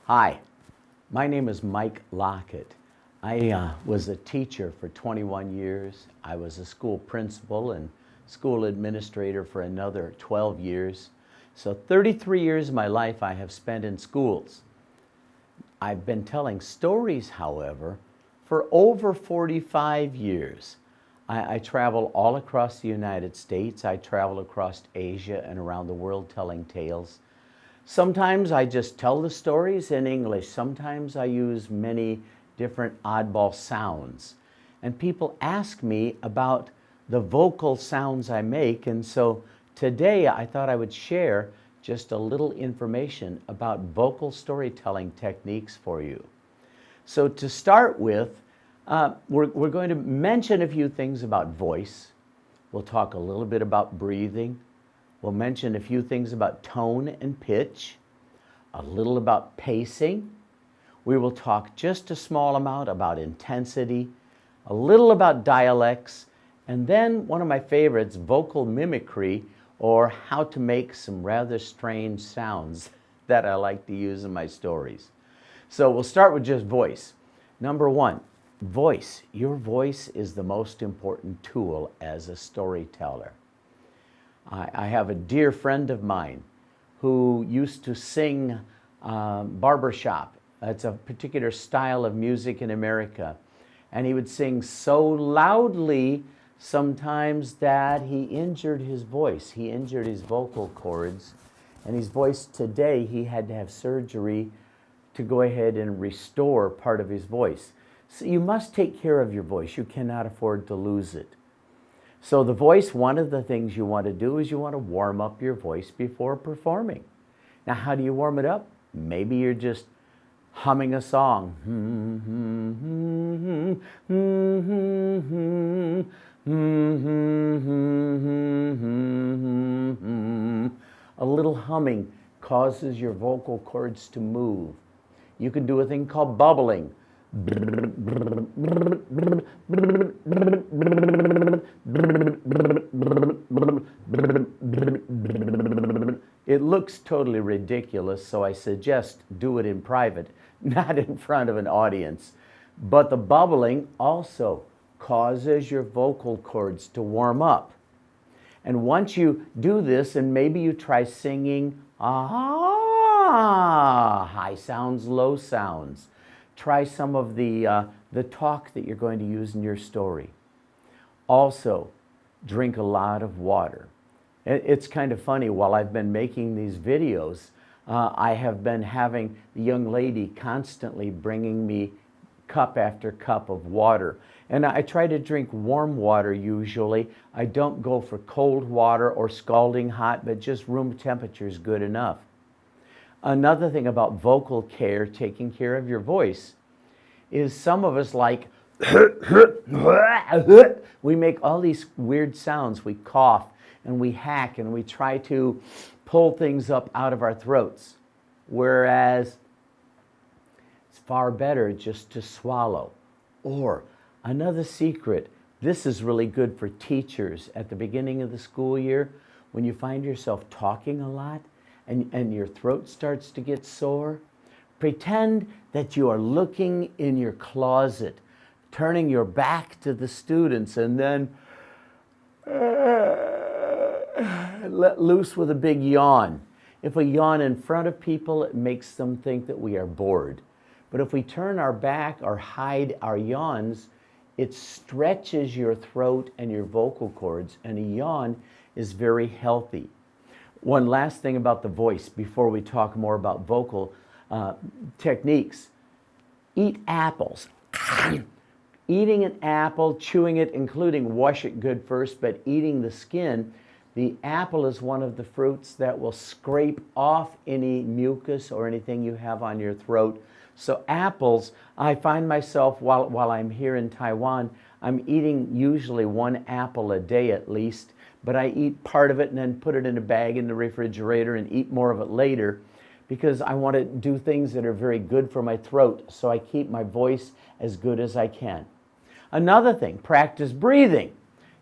Hi, my name is Mike Lockett. I was a teacher for 21 years. I was a school principal and school administrator for another 12 years. So 33 years of my life I have spent in schools. I've been telling stories, however, for over 45 years. I travel all across the United States. I travel across Asia and around the world telling tales. Sometimes I just tell the stories in English. Sometimes I use many different oddball sounds. And people ask me about the vocal sounds I make, and so today I thought I would share just a little information about vocal storytelling techniques for you. So to start with, we're going to mention a few things about voice. We'll talk a little bit about breathing. We'll mention a few things about tone and pitch, a little about pacing. We will talk just a small amount about intensity, a little about dialects, and then one of my favorites, vocal mimicry, or how to make some rather strange sounds that I like to use in my stories. So we'll start with just voice. Number one, voice. Your voice is the most important tool as a storyteller. I have a dear friend of mine who used to sing barbershop. It's a particular style of music in America. And he would sing so loudly sometimes that he injured his voice. He injured his vocal cords. And his voice today, he had to have surgery to go ahead and restore part of his voice. So you must take care of your voice. You cannot afford to lose it. So the voice, one of the things you want to do is you want to warm up your voice before performing. Now, how do you warm it up? Maybe you're just humming a song. A little humming causes your vocal cords to move. You can do a thing called bubbling. It looks totally ridiculous, so I suggest do it in private, not in front of an audience. But the bubbling also causes your vocal cords to warm up. And once you do this, and maybe you try singing high sounds, low sounds. Try some of the talk that you're going to use in your story. Also, drink a lot of water. It's kind of funny, while I've been making these videos, I have been having the young lady constantly bringing me cup after cup of water. And I try to drink warm water usually. I don't go for cold water or scalding hot, but just room temperature is good enough. Another thing about vocal care, taking care of your voice, is some of us like, we make all these weird sounds. We cough and we hack and we try to pull things up out of our throats. Whereas it's far better just to swallow. Or another secret, this is really good for teachers at the beginning of the school year, when you find yourself talking a lot, and your throat starts to get sore, pretend that you are looking in your closet, turning your back to the students, and then let loose with a big yawn. If we yawn in front of people, it makes them think that we are bored. But if we turn our back or hide our yawns, it stretches your throat and your vocal cords, and a yawn is very healthy. One last thing about the voice before we talk more about vocal techniques. Eat apples. Eating an apple, chewing it, including wash it good first, but eating the skin, the apple is one of the fruits that will scrape off any mucus or anything you have on your throat. So apples, I find myself, while I'm here in Taiwan, I'm eating usually one apple a day at least, but I eat part of it and then put it in a bag in the refrigerator and eat more of it later, because I want to do things that are very good for my throat, so I keep my voice as good as I can. Another thing, practice breathing.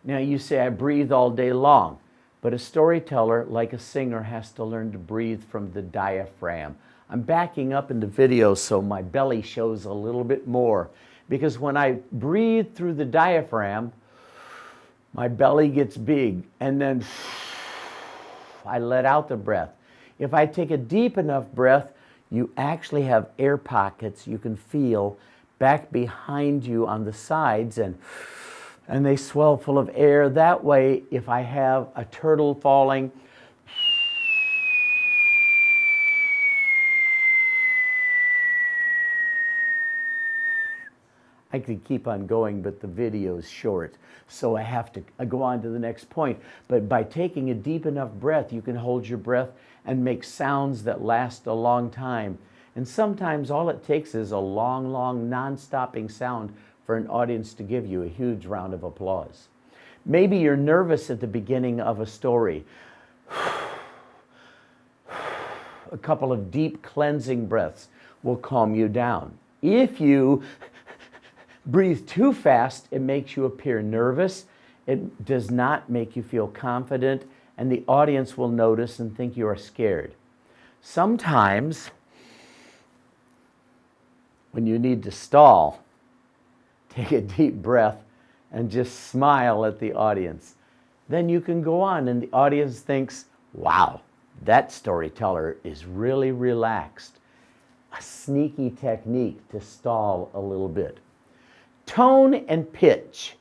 Now you say I breathe all day long, but a storyteller, like a singer, has to learn to breathe from the diaphragm. I'm backing up in the video so my belly shows a little bit more, because when I breathe through the diaphragm, my belly gets big, and then I let out the breath. If I take a deep enough breath, you actually have air pockets you can feel back behind you on the sides, and they swell full of air. That way, if I have a turtle falling, I could keep on going, but the video is short, so I have to go on to the next point. But by taking a deep enough breath, you can hold your breath and make sounds that last a long time. And sometimes all it takes is a long, long, non-stopping sound for an audience to give you a huge round of applause. Maybe you're nervous at the beginning of a story. A couple of deep cleansing breaths will calm you down. If you breathe too fast, it makes you appear nervous. It does not make you feel confident, and the audience will notice and think you are scared. Sometimes, when you need to stall, take a deep breath and just smile at the audience. Then you can go on, and the audience thinks, wow, that storyteller is really relaxed. A sneaky technique to stall a little bit. Tone and pitch.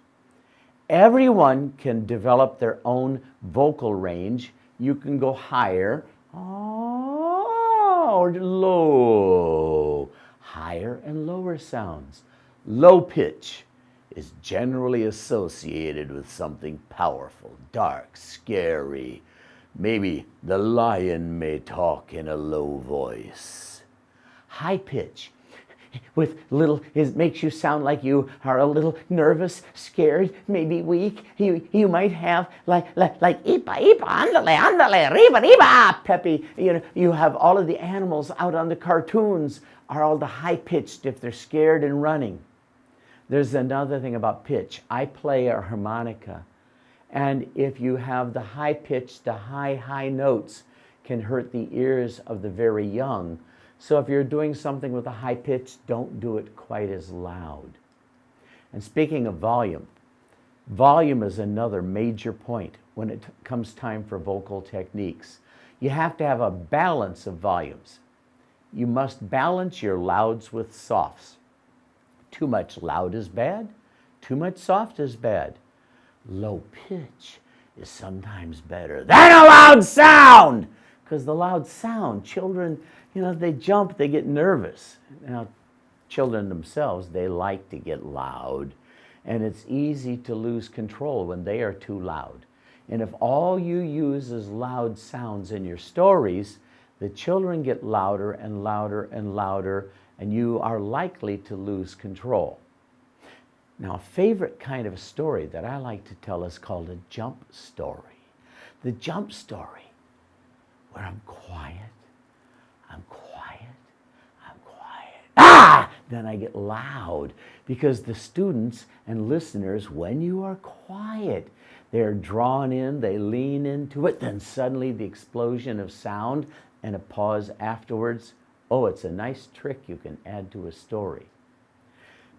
Everyone can develop their own vocal range. You can go higher or low. Higher and lower sounds. Low pitch is generally associated with something powerful, dark, scary. Maybe the lion may talk in a low voice. High pitch with little, it makes you sound like you are a little nervous, scared, maybe weak. You might have like ipa ipa andale andale riba riba peppy. You have all of the animals out on the cartoons are all the high pitched if they're scared and running. There's another thing about pitch. I play a harmonica, and if you have the high pitch, the high notes can hurt the ears of the very young. So if you're doing something with a high pitch, don't do it quite as loud. And speaking of volume, volume is another major point when it comes time for vocal techniques. You have to have a balance of volumes. You must balance your louds with softs. Too much loud is bad. Too much soft is bad. Low pitch is sometimes better than a loud sound. Because the loud sound, children, they jump, they get nervous. Now, children themselves, they like to get loud. And it's easy to lose control when they are too loud. And if all you use is loud sounds in your stories, the children get louder and louder and louder, and you are likely to lose control. Now, a favorite kind of story that I like to tell is called a jump story. The jump story, where I'm quiet, then I get loud, because the students and listeners, when you are quiet, they're drawn in, they lean into it, then suddenly the explosion of sound and a pause afterwards. Oh, it's a nice trick you can add to a story.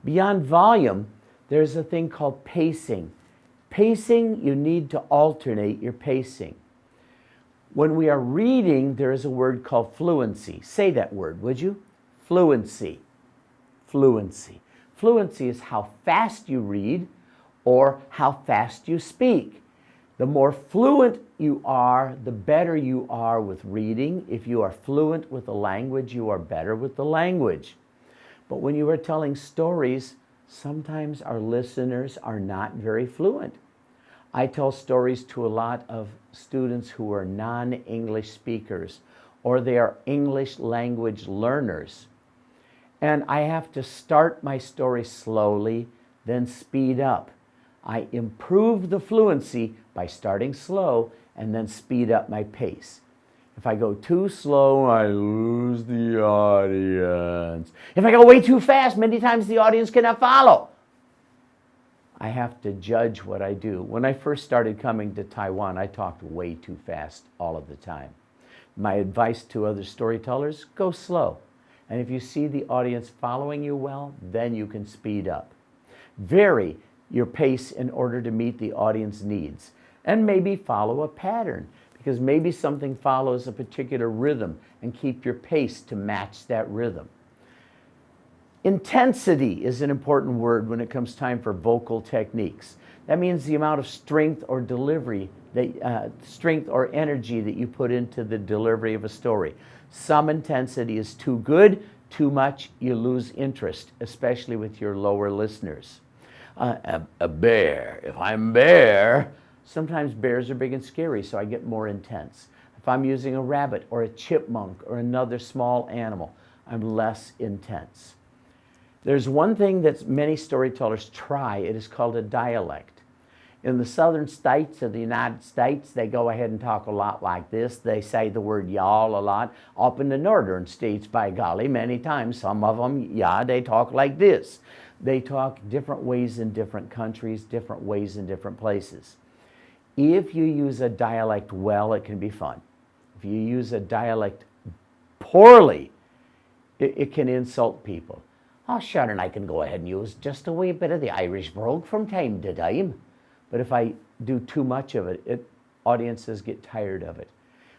Beyond volume, there's a thing called pacing. Pacing, you need to alternate your pacing. When we are reading, there is a word called fluency. Say that word, would you? Fluency. Fluency. Fluency is how fast you read or how fast you speak. The more fluent you are, the better you are with reading. If you are fluent with the language, you are better with the language. But when you are telling stories, sometimes our listeners are not very fluent. I tell stories to a lot of students who are non-English speakers, or they are English language learners. And I have to start my story slowly, then speed up. I improve the fluency by starting slow and then speed up my pace. If I go too slow, I lose the audience. If I go way too fast, many times the audience cannot follow. I have to judge what I do. When I first started coming to Taiwan, I talked way too fast all of the time. My advice to other storytellers, go slow. And if you see the audience following you well, then you can speed up. Vary your pace in order to meet the audience needs. And maybe follow a pattern, because maybe something follows a particular rhythm, and keep your pace to match that rhythm. Intensity is an important word when it comes time for vocal techniques. That means the amount of strength or delivery, strength or energy that you put into the delivery of a story. Some intensity is too good, too much, you lose interest, especially with your lower listeners. A bear, if I'm bear, sometimes bears are big and scary, so I get more intense. If I'm using a rabbit or a chipmunk or another small animal, I'm less intense. There's one thing that many storytellers try. It is called a dialect. In the southern states of the United States, they go ahead and talk a lot like this. They say the word y'all a lot. Up in the northern states, by golly, many times, some of them, yeah, they talk like this. They talk different ways in different countries, different ways in different places. If you use a dialect well, it can be fun. If you use a dialect poorly, it can insult people. Oh, sure, and I can go ahead and use just a wee bit of the Irish brogue from time to time. But if I do too much of it, audiences get tired of it.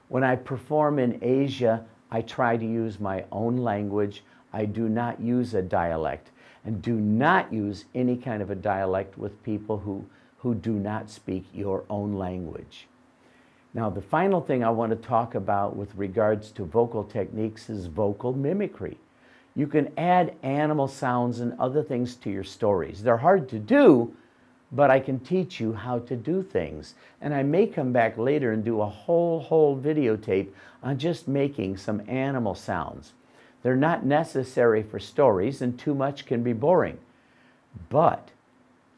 When I perform in Asia, I try to use my own language. I do not use a dialect, and do not use any kind of a dialect with people who do not speak your own language. Now, the final thing I want to talk about with regards to vocal techniques is vocal mimicry. You can add animal sounds and other things to your stories. They're hard to do, but I can teach you how to do things. And I may come back later and do a whole videotape on just making some animal sounds. They're not necessary for stories, and too much can be boring. But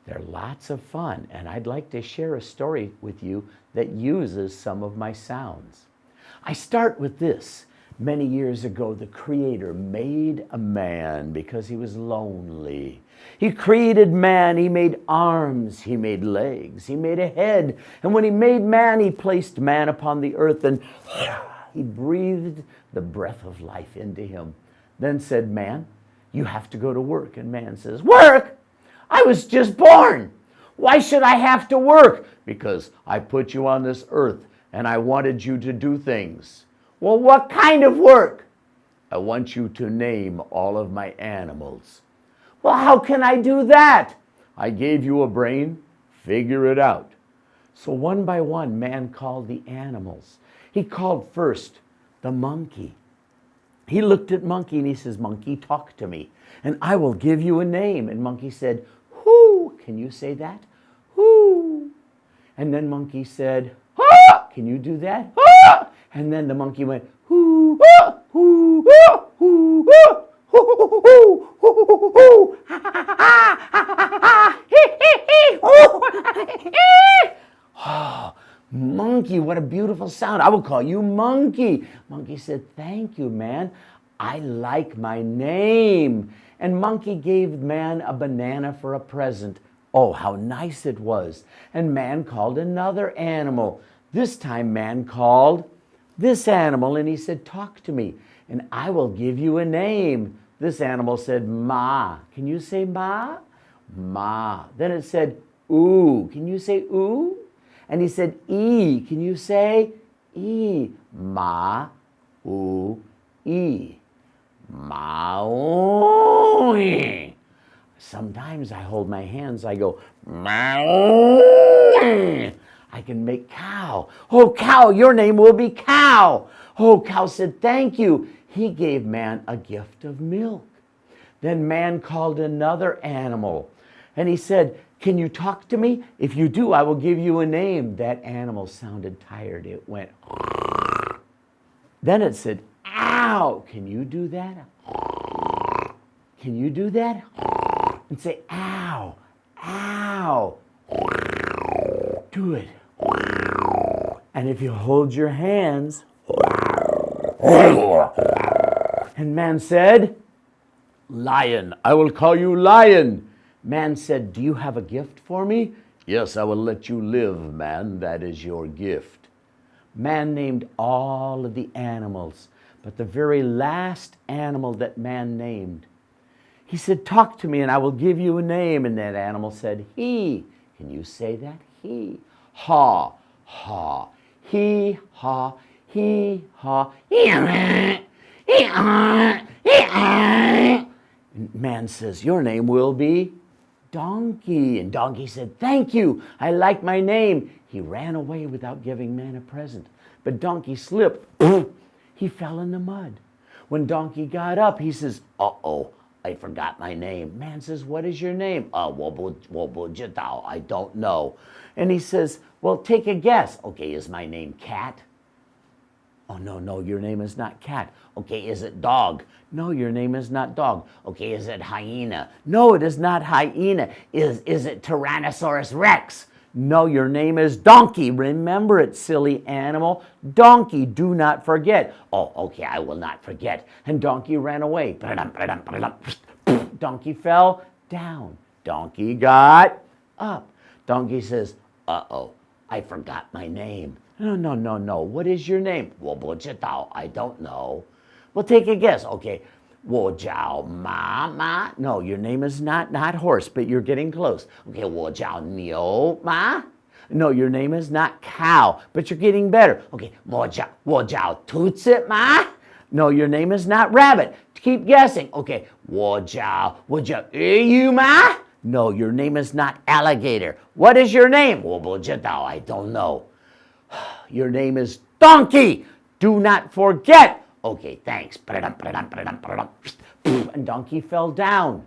they're lots of fun, and I'd like to share a story with you that uses some of my sounds. I start with this. Many years ago, the Creator made a man because he was lonely. He created man, he made arms, he made legs, he made a head. And when he made man, he placed man upon the earth, and he breathed the breath of life into him. Then said, man, you have to go to work. And man says, work? I was just born. Why should I have to work? Because I put you on this earth and I wanted you to do things. Well, what kind of work? I want you to name all of my animals. Well, how can I do that? I gave you a brain. Figure it out. So one by one, man called the animals. He called first the monkey. He looked at monkey and he says, monkey, talk to me, and I will give you a name. And monkey said, whoo, can you say that? Whoo. And then monkey said, ah, can you do that? Ah. And then the monkey went, hoo, ah, hoo, ah, hoo, ah, hoo, hoo, hoo, hoo, hoo, ha, ha, ha, ha, ha, ha, hee, hee, hee, hoo, hee. Oh, monkey, what a beautiful sound. I will call you Monkey. Monkey said, thank you, man. I like my name. And monkey gave man a banana for a present. Oh, how nice it was. And man called another animal. This time man called this animal, and he said, talk to me, and I will give you a name. This animal said, Ma. Can you say Ma? Ma. Then it said, Ooh. Can you say ooh? And he said, E. Can you say E? Ma, ooh, E. Ma, ooh, E. Sometimes I hold my hands, I go, Ma, ooh, E. I can make cow. Oh, cow, your name will be Cow. Oh, cow said, thank you. He gave man a gift of milk. Then man called another animal, and he said, can you talk to me? If you do, I will give you a name. That animal sounded tired. It went. Then it said, ow. Can you do that? Can you do that? And say, ow, ow. Do it. And if you hold your hands, and man said, Lion, I will call you Lion. Man said, do you have a gift for me? Yes, I will let you live, man. That is your gift. Man named all of the animals, but the very last animal that man named, he said, talk to me and I will give you a name. And that animal said, he. Can you say that? He. Ha, ha. He, ha, he, ha. And man says, your name will be Donkey. And Donkey said, thank you. I like my name. He ran away without giving man a present. But Donkey slipped. He fell in the mud. When Donkey got up, he says, uh-oh, I forgot my name. Man says, what is your name? I don't know. And he says, well, take a guess. Okay, is my name Cat? Oh, no, your name is not Cat. Okay, is it Dog? No, your name is not Dog. Okay, is it Hyena? No, it is not Hyena. Is it Tyrannosaurus Rex? No, your name is Donkey. Remember it, silly animal. Donkey, do not forget. Oh, okay, I will not forget. And Donkey ran away. Donkey fell down. Donkey got up. Donkey says, uh-oh, I forgot my name. No. What is your name? 我不知道. I don't know. Well, take a guess. Okay. 我叫妈妈. No, your name is not horse, but you're getting close. Okay. 我叫牛妈. No, your name is not cow, but you're getting better. Okay. 我叫兔子妈. No, your name is not rabbit. Keep guessing. Okay. 我叫鱼鱼妈. No, your name is not alligator. What is your name? 我不知道. I don't know. Your name is Donkey. Do not forget. Okay, thanks. And Donkey fell down.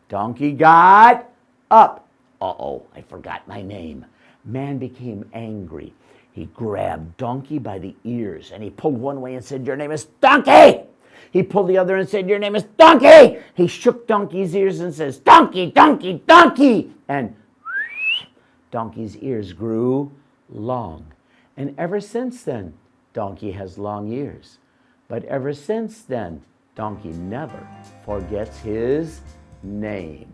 Donkey got up. Uh-oh, I forgot my name. Man became angry. He grabbed Donkey by the ears and he pulled one way and said, your name is Donkey. He pulled the other and said, your name is Donkey. He shook Donkey's ears and says, Donkey, Donkey, Donkey. And Donkey's ears grew long. And ever since then, Donkey has long ears. But ever since then, Donkey never forgets his name.